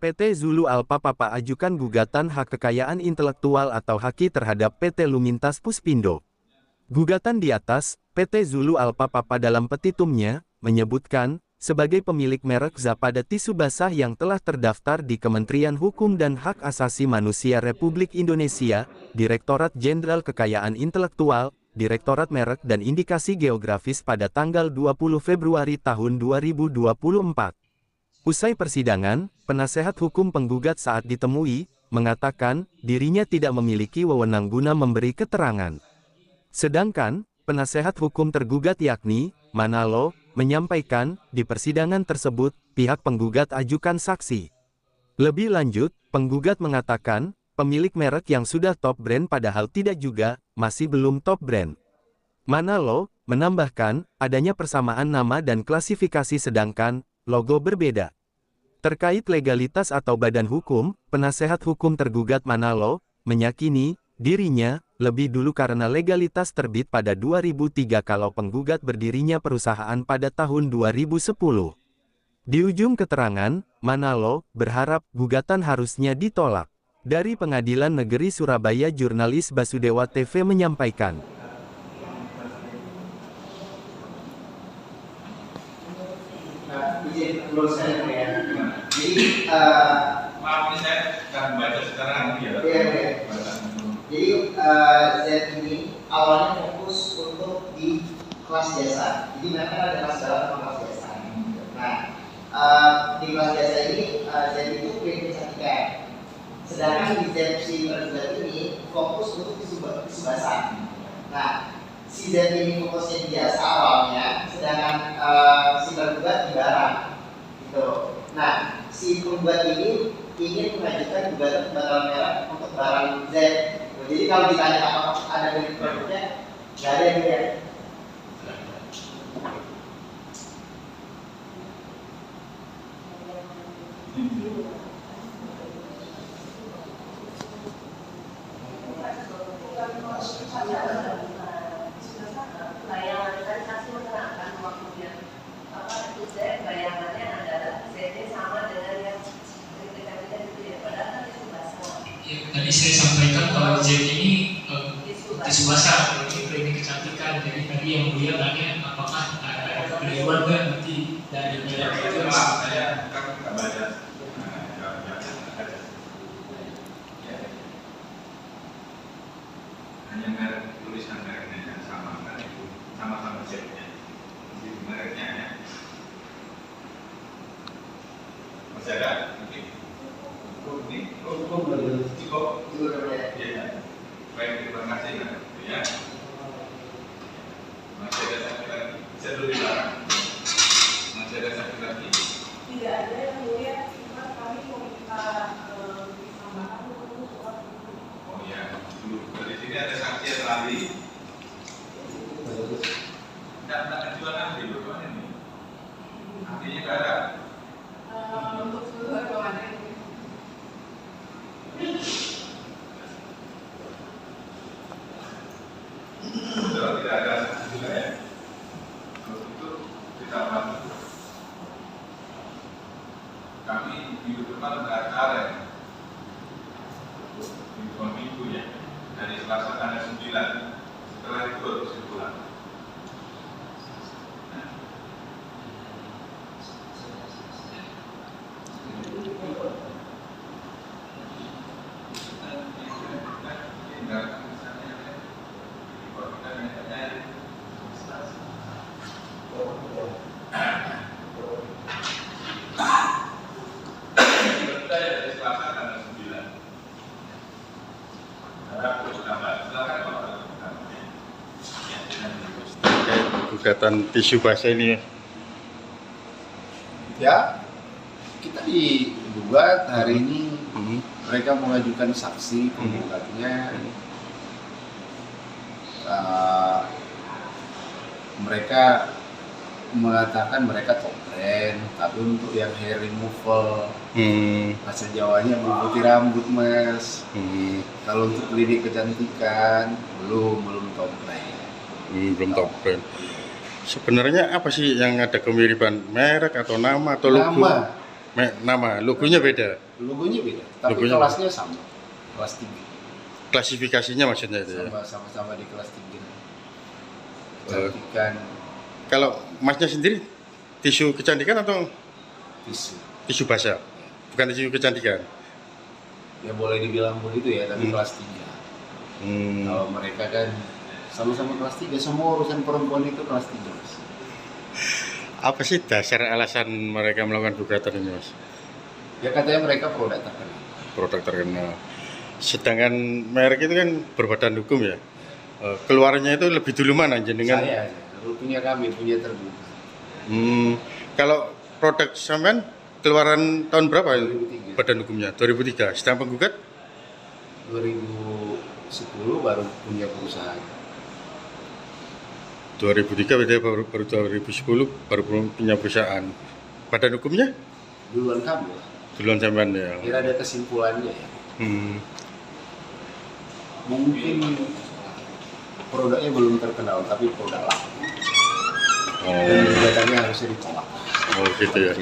PT Zulu Alpha Papa ajukan gugatan hak kekayaan intelektual atau HAKI terhadap PT Lumintas Puspindo. Gugatan di atas, PT Zulu Alpha Papa dalam petitumnya, menyebutkan, sebagai pemilik merek Zapada tisu basah yang telah terdaftar di Kementerian Hukum dan Hak Asasi Manusia Republik Indonesia, Direktorat Jenderal Kekayaan Intelektual, Direktorat Merek dan Indikasi Geografis pada tanggal 20 Februari tahun 2024. Usai persidangan, penasehat hukum penggugat saat ditemui, mengatakan, dirinya tidak memiliki wewenang guna memberi keterangan. Sedangkan, penasehat hukum tergugat yakni, Manalo, menyampaikan, di persidangan tersebut, pihak penggugat ajukan saksi. Lebih lanjut, penggugat mengatakan, pemilik merek yang sudah top brand padahal tidak juga, masih belum top brand. Manalo, menambahkan, adanya persamaan nama dan klasifikasi sedangkan, logo berbeda. Terkait legalitas atau badan hukum, penasehat hukum tergugat Manalo, meyakini, dirinya, lebih dulu karena legalitas terbit pada 2003 kalau penggugat berdirinya perusahaan pada tahun 2010. Di ujung keterangan, Manalo, berharap, gugatan harusnya ditolak. Dari Pengadilan Negeri Surabaya jurnalis Basudewa TV menyampaikan. Jadi, maaf nih saya nggak membaca sekarang ya. Iya. Jadi Z ini awalnya fokus untuk di kelas jasa. Jadi mereka ada kelas dalam dan kelas jasa. Nah, di kelas jasa ini Z itu klinik kecantikan. Sedangkan di Z ini fokus untuk tisu basah. Nah, si Z ini fokusnya di jasa awalnya, sedangkan si tergugat di barang. Gitu. Nah, si penggugat ini ingin mengajukan gugatan pembatalan merek untuk barang Z. Jadi kalau ditanya apakah ada milik produknya, nggak ada yang lihat. Tadi saya sampaikan kalau Z ini tisu basah, kalau ini klinik kecantikan. Jadi tadi yang mulia tanya apakah ada kekeliruan nggak nanti dari merek itu? Saya nggak baca. Hanya merek, tulisan mereknya yang sama kan itu, sama-sama Z-nya. Jadi mereknya ya. Masih ada? Cukup. Ya. Baik, terima kasih ya. Masih ada satu lagi. Saya dulu di belakang. Masih ada satu lagi. Tidak ada yang mulia, cuma kami meminta tambahan untuk soal itu. Oh ya, dulu dari sini ada saksi yang ahli. Tidak kejuan ahli bagaimana ini? Ahlinya nggak ada. Untuk seluruh bagaimana ini? Kalau tidak ada saksi juga ya. Kalau itu kita bantu. Kami minggu depan ada acara ya. Minggu ya. Dari Selasa tanggal 9. Setelah itu baru kesimpulan. Gugatan tisu basah ini ya, kita digugat hari ini. Mereka mengajukan saksi penggugatnya. Mereka mengatakan mereka top brand, tapi untuk yang hair removal, bahasa Jawanya memutih rambut mas. Kalau untuk klinik kecantikan belum top brand. Belum top brand. Sebenarnya apa sih yang ada kemiripan, merek atau nama atau logo? Nama, logonya beda. Logonya beda, tapi Logonya kelasnya sama, kelas 3. Klasifikasinya maksudnya itu ya. Sama-sama di kelas 3. Kecantikan Kalau masnya sendiri tisu kecantikan atau tisu. tisu basah? Bukan tisu kecantikan. Ya boleh dibilang begitu ya, tapi kelas 3. Kalau mereka kan sama-sama kelas 3, semua urusan perempuan itu kelas 3, Mas. Apa sih dasar alasan mereka melakukan gugatan ini, Mas? Ya katanya mereka produk terkenal. Produk terkenal. Sedangkan merek itu kan berbadan hukum ya. Keluarnya itu lebih dulu mana jenengan? Saya punya kami, punya tergugat. Kalau produk sampean keluaran tahun berapa 2003. badan hukumnya? 2003. Sedang penggugat 2010 baru punya perusahaan. 2003 baru 2010 baru punya perusahaan. Badan hukumnya Duluan kami lah. duluan sampean ya. Kira ada kesimpulannya ya. Mungkin produknya belum terkenal, tapi produk laku. Dan gugatannya harusnya ditolak. Oh gitu ya.